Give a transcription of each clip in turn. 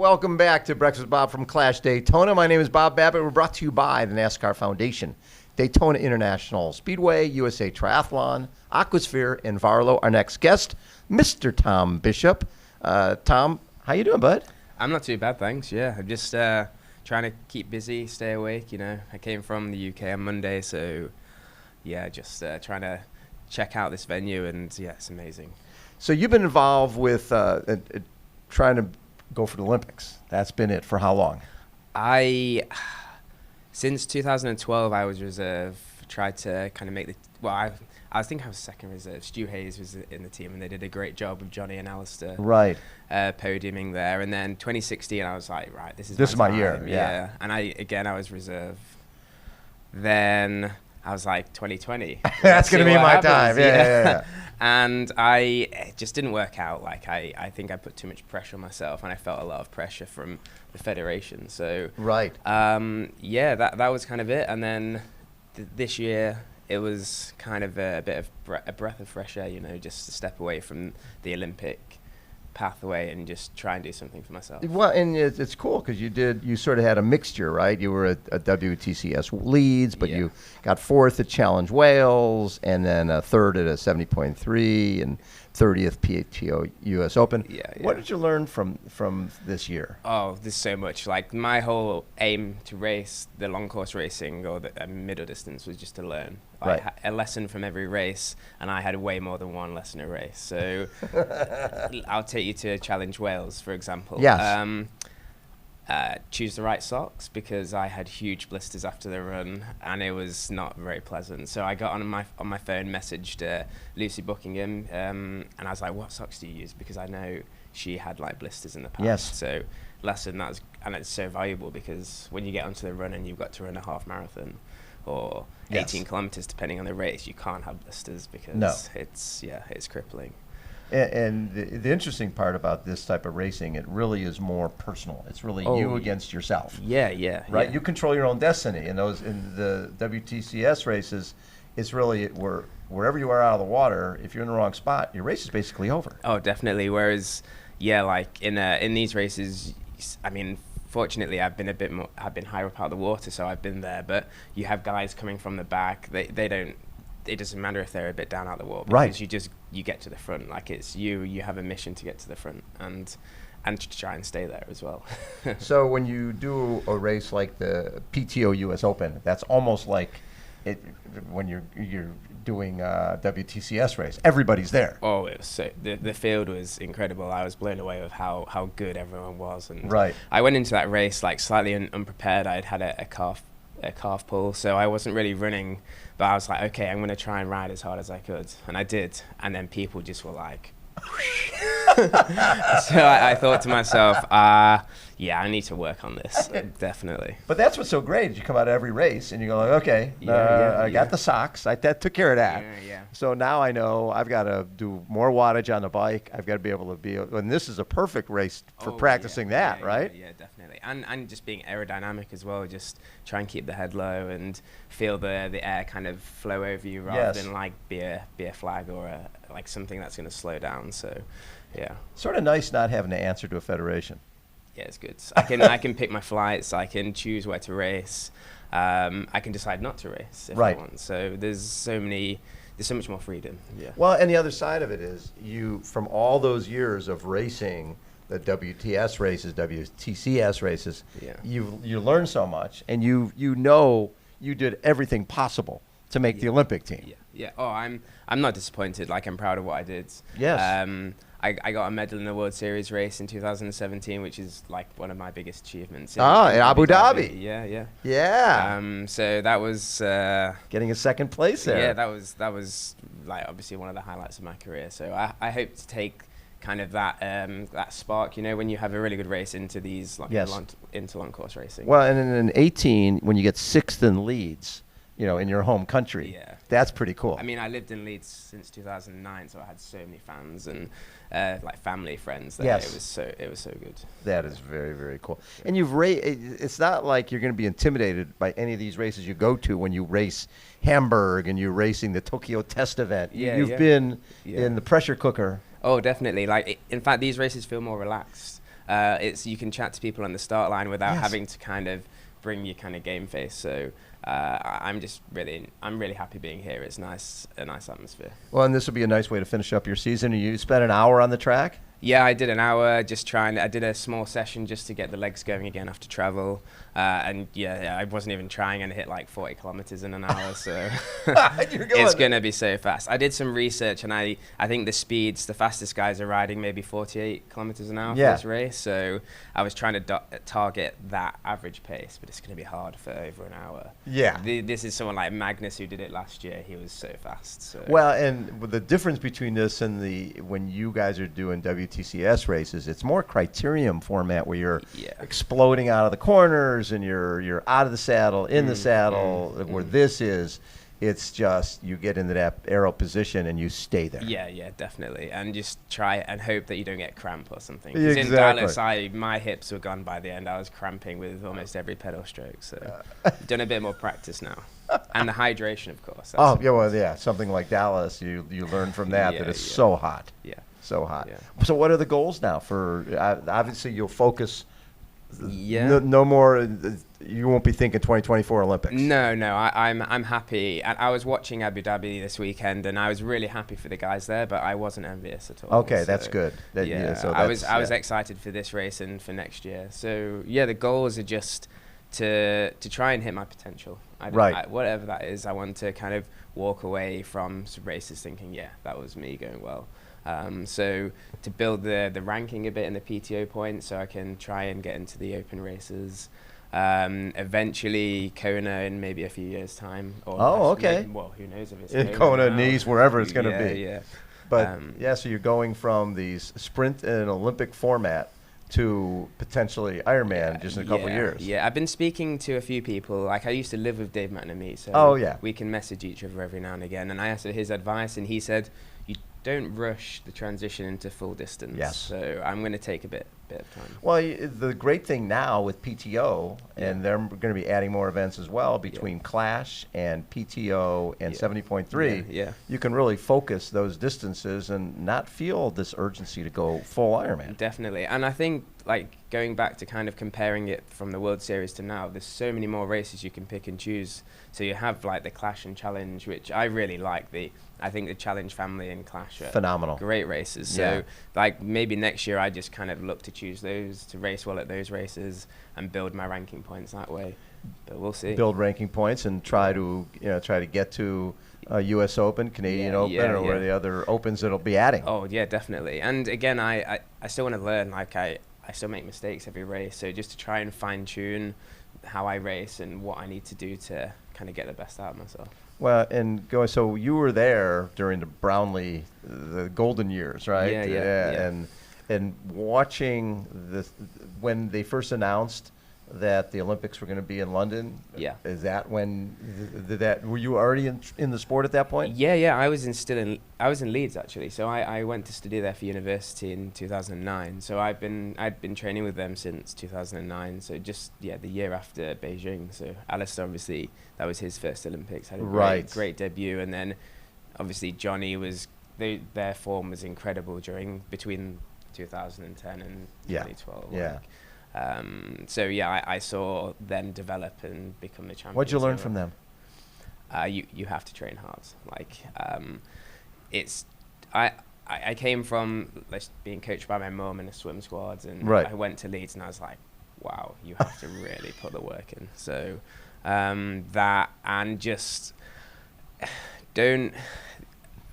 Welcome back to Breakfast with Bob from CLASH Daytona. My name is Bob Babbitt. We're brought to you by the NASCAR Foundation, Daytona International Speedway, USA Triathlon, Aquasphere, and Varlo. Our next guest, Mr. Tom Bishop. Tom, how you doing, bud? I'm not too bad, thanks. Yeah, I'm just trying to keep busy, stay awake. You know, I came from the UK on Monday, so yeah, just trying to check out this venue, and yeah, it's amazing. So you've been involved with trying to go for the Olympics. That's been it for how long? Since 2012, I was reserve. Tried to kind of make the I think I was second reserve. Stu Hayes was in the team, and they did a great job with Johnny and Alistair. Right. Podiuming there, and then 2016, I was like, right, this is my time. year. Yeah. And I was reserve. Then I was like 2020. That's gonna be my time. Yeah. And it just didn't work out. Like I think I put too much pressure on myself, and I felt a lot of pressure from the federation. So right. Yeah, that was kind of it. And then this year, it was kind of a bit of a breath of fresh air, you know, just to step away from the Olympic pathway and just try and do something for myself. Well, and it's cool because you sort of had a mixture, right? You were a WTCS Leeds, but you got fourth at Challenge Wales, and then a third at a 70.3, and 30th PTO US Open. Yeah. What did you learn from this year? Oh, there's so much. Like, my whole aim to race the long course racing or the middle distance was just to learn. Right. A lesson from every race, and I had way more than one lesson a race. So I'll take you to Challenge Wales, for example. Yes. Choose the right socks, because I had huge blisters after the run, and it was not very pleasant. So I got on my phone, messaged Lucy Buckingham, and I was like, "What socks do you use?" Because I know she had like blisters in the past. Yes. So lesson and it's so valuable, because when you get onto the run and you've got to run a half marathon or 18 kilometers, depending on the race, you can't have blisters because it's crippling. And the interesting part about this type of racing, it really is more personal. It's really you against yourself. Yeah. Right? Yeah. You control your own destiny. In the WTCS races, it's really wherever you are out of the water, if you're in the wrong spot, your race is basically over. Oh, definitely. Whereas, like in these races, I mean, fortunately, I've been higher up out of the water, so I've been there. But you have guys coming from the back. They don't. It doesn't matter if they're a bit down out the water, because you get to the front. Like, it's you have a mission to get to the front and to try and stay there as well. So when you do a race like the PTO US Open, that's almost like it when you're doing a WTCS race. Everybody's there. Oh, it was so the field was incredible. I was blown away with how good everyone was. And right. I went into that race like slightly unprepared. I'd had a calf pull, so I wasn't really running, but I was like, okay, I'm going to try and ride as hard as I could, and I did. And then people just were like so I thought to myself, I need to work on this. Definitely. But that's what's so great, is you come out of every race and you go like, okay, I got the socks, that took care of that. Yeah. So now I know I've got to do more wattage on the bike. I've got to be able to and this is a perfect race for practicing that, right? Yeah, definitely. And just being aerodynamic as well, just try and keep the head low and feel the air kind of flow over you, rather than like be a flag or like something that's going to slow down. So yeah. Sort of nice not having to answer to a federation. Yeah, it's good. I can pick my flights. I can choose where to race. I can decide not to race if I want. So there's so much more freedom. Yeah. Well, and the other side of it is, from all those years of racing the WTS races, WTCS races, you learn so much, and you know you did everything possible to make the Olympic team. Yeah. Oh, I'm not disappointed. Like, I'm proud of what I did. Yes. I got a medal in the World Series race in 2017, which is like one of my biggest achievements. In Abu Dhabi. Yeah. So that was getting a second place there. Yeah, that was like obviously one of the highlights of my career. So I hope to take kind of that spark, you know, when you have a really good race into these into long course racing. Well, and in 18, when you get sixth in Leeds, you know, in your home country, that's pretty cool. I mean, I lived in Leeds since 2009, so I had so many fans and like family, friends there. Yes. It was so good. That is very, very cool. And it's not like you're going to be intimidated by any of these races you go to when you race Hamburg and you're racing the Tokyo Test event. You've been in the pressure cooker. Oh, definitely. Like, in fact, these races feel more relaxed. it's you can chat to people on the start line without Yes. having to kind of bring your kind of game face. So I'm really happy being here. It's a nice atmosphere. Well, and this would be a nice way to finish up your season. You spent an hour on the track? Yeah, I did an hour I did a small session just to get the legs going again after travel. And yeah, I wasn't even trying and hit like 40 kilometers in an hour. So it's going to be so fast. I did some research and I think the fastest guys are riding maybe 48 kilometers an hour for this race. So I was trying to target that average pace, but it's going to be hard for over an hour. Yeah. This is someone like Magnus who did it last year. He was so fast. So. Well, and the difference between this and when you guys are doing WTCS races, it's more criterium format where you're exploding out of the corners and you're out of the saddle, in the saddle. Where this is, it's just you get into that aero position and you stay there. Yeah, definitely, and just try and hope that you don't get cramp or something. 'Cause Exactly. in Dallas, my hips were gone by the end. I was cramping with almost every pedal stroke. So, done a bit more practice now, and the hydration, of course. Oh yeah, well yeah, something like Dallas, you learn from that it's so hot. Yeah. So hot. Yeah. So what are the goals now for? Obviously, you'll focus. Yeah. No more. You won't be thinking 2024 Olympics. No. I'm happy. And I was watching Abu Dhabi this weekend, and I was really happy for the guys there, but I wasn't envious at all. Okay, so, that's good. So I was excited for this race and for next year. So yeah, the goals are just to try and hit my potential. Whatever that is, I want to kind of walk away from some races thinking, yeah, that was me going well. So to build the ranking a bit in the PTO points so I can try and get into the open races. Eventually Kona in maybe a few years' time. Or okay. Well, who knows if it's in Kona, now. Nice, wherever it's going to be. Yeah. But so you're going from these sprint and Olympic format to potentially Ironman just in a couple of years. Yeah, I've been speaking to a few people. Like I used to live with Dave McNamee, so we can message each other every now and again. And I asked for his advice, and he said, "You don't rush the transition into full distance." Yes. So I'm going to take a bit of time. Well, the great thing now with PTO, and they're going to be adding more events as well between CLASH and PTO and 70.3. You can really focus those distances and not feel this urgency to go full Ironman. Definitely. And I think like going back to kind of comparing it from the World Series to now, there's so many more races you can pick and choose. So you have like the Clash and Challenge, which I really like. I think the Challenge family and Clash are phenomenal, great races. So like maybe next year I just kind of look to choose those, to race well at those races and build my ranking points that way. But we'll see. Build ranking points and try to get to US Open, Canadian Open, or where the other Opens that'll be adding. Oh yeah, definitely. And again, I still want to learn. Like I still make mistakes every race, so just to try and fine tune how I race and what I need to do to kind of get the best out of myself. Well, so you were there during the Brownlee, the golden years, right? Yeah. And watching when they first announced that the Olympics were going to be in London. Yeah. Is that when were you already in the sport at that point? Yeah. I was in Leeds actually. So I went to study there for university in 2009. So I'd been training with them since 2009. So just the year after Beijing. So Alistair, obviously that was his first Olympics. Had a great debut, and then obviously Johnny their form was incredible between 2010 and 2012. I saw them develop and become the champions. What'd you learn from them? You have to train hard. I came from being coached by my mum in a swim squad, and I went to Leeds and I was like, wow, you have to really put the work in. So that, and just don't.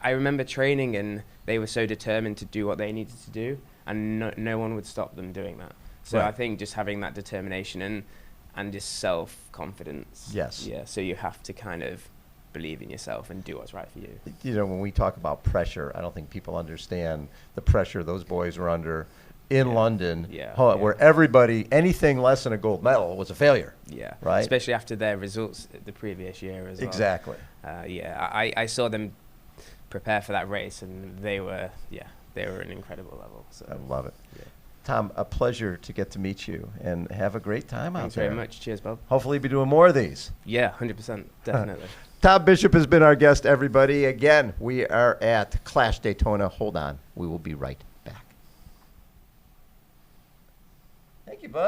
I remember training and they were so determined to do what they needed to do, and no one would stop them doing that. So I think just having that determination and just self-confidence. Yes. Yeah. So you have to kind of believe in yourself and do what's right for you. You know, when we talk about pressure, I don't think people understand the pressure those boys were under in London, where everybody, anything less than a gold medal was a failure. Yeah. Right. Especially after their results the previous year as well. Exactly. I saw them prepare for that race, and they were an incredible level. So I love it. Yeah. Tom, a pleasure to get to meet you, and have a great time out there. Thanks very much. Cheers, Bob. Hopefully be doing more of these. Yeah, 100%, definitely. Tom Bishop has been our guest, everybody. Again, we are at CLASH Daytona. Hold on. We will be right back. Thank you, bud.